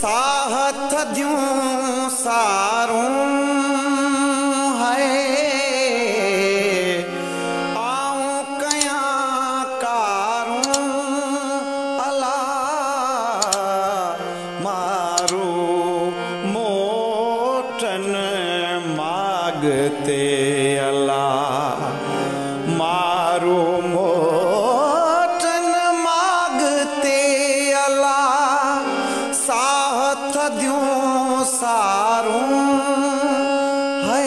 साहथ दियूं सारूं है आऊं कयां कारूं अला मारू मोटन मागते अला मारू मोटन मागते अला साहथ दियूं सारूं है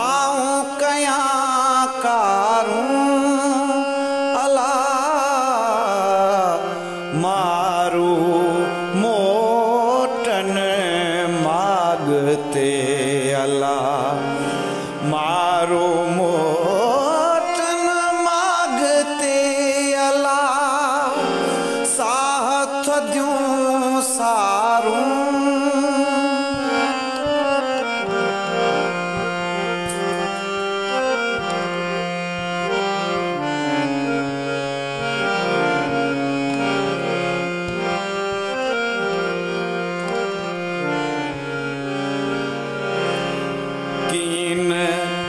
आऊं कयां कारूं अला मारू मोटन मागते अला मारू मोटन मागते अला साहथ दियूं सारूं कीन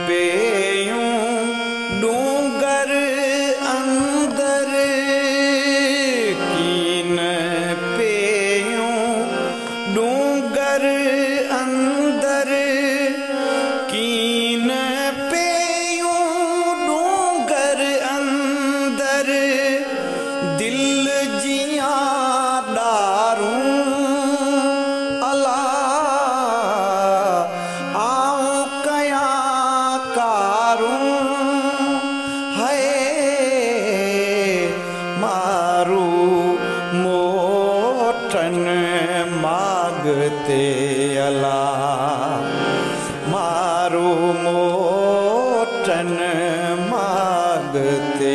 पेयूं डूंगर अंदर कीन पेयूं डूंगर अंदर कीन पेयूं डूंगर अंदर दिल जियां डारूं अला आऊं कयां कारूं है मारू मोटन मागते अला मारू मोटन मागते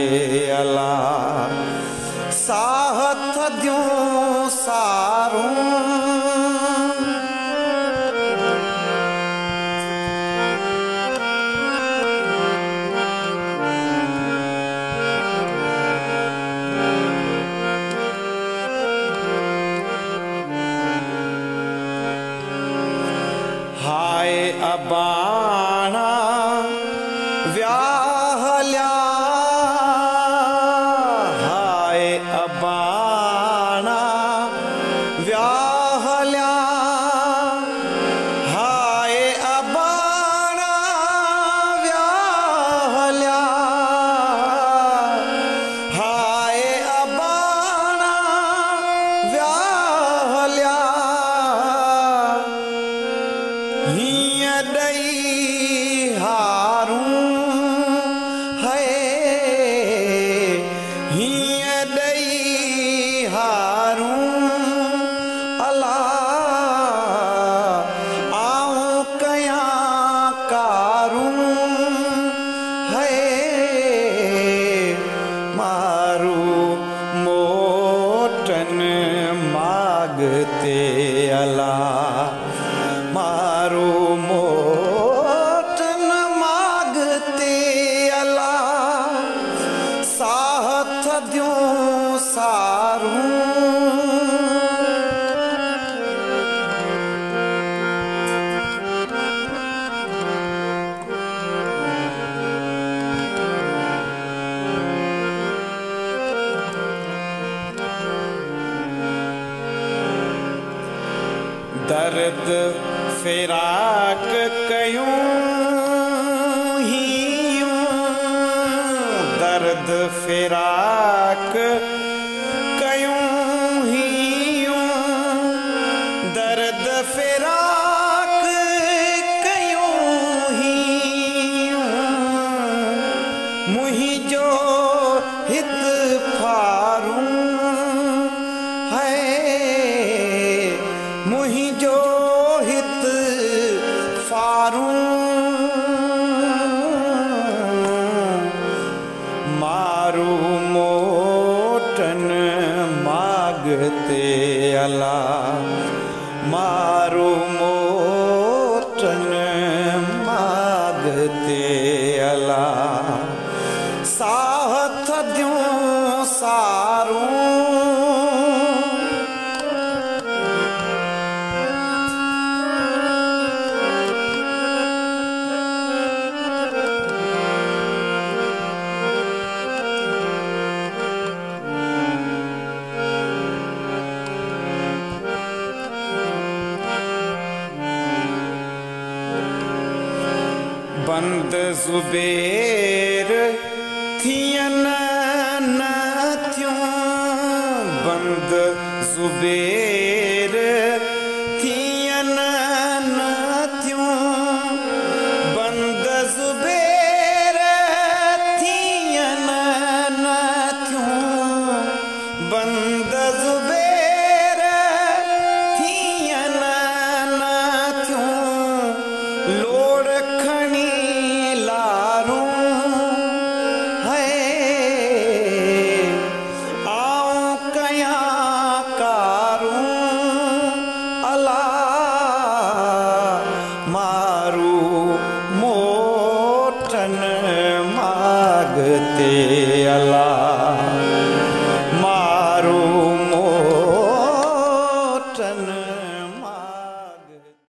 अला साहथ दियूं सारूं हाय अबाणा व्याहल्या हाय अबाणा व्याहल्या हाय अबाणा व्याहल्या हाय अबाणा व्याहल्या हिय दई हारूं है हिय दई हारूं अला आऊं कयां कारूं है मारू मोटन मागते अला मारू मोटन मागते अला साहथ दियूं सारूं दर्द फिराक कयूं हियूं दर्द फिराक कयूं हियूं दर्द फिराक कयूं हियूं मुहिंजो हित फारूं है मुहिंजो हित फारूं मारू मोटन मागते अला मारू मोटन मागते अला साहथ दियूं सारूं बंद ज़ुबेर थियन न थियूं बंद ज़ुबेर थियन न थियूं बंद ज़ुबेर थियन न थियूं बंद ज़ुबेर थियन न थियूं लोड़ खणी लारूं है आऊं कयां कारूं अला मारू मोटन मागते अला।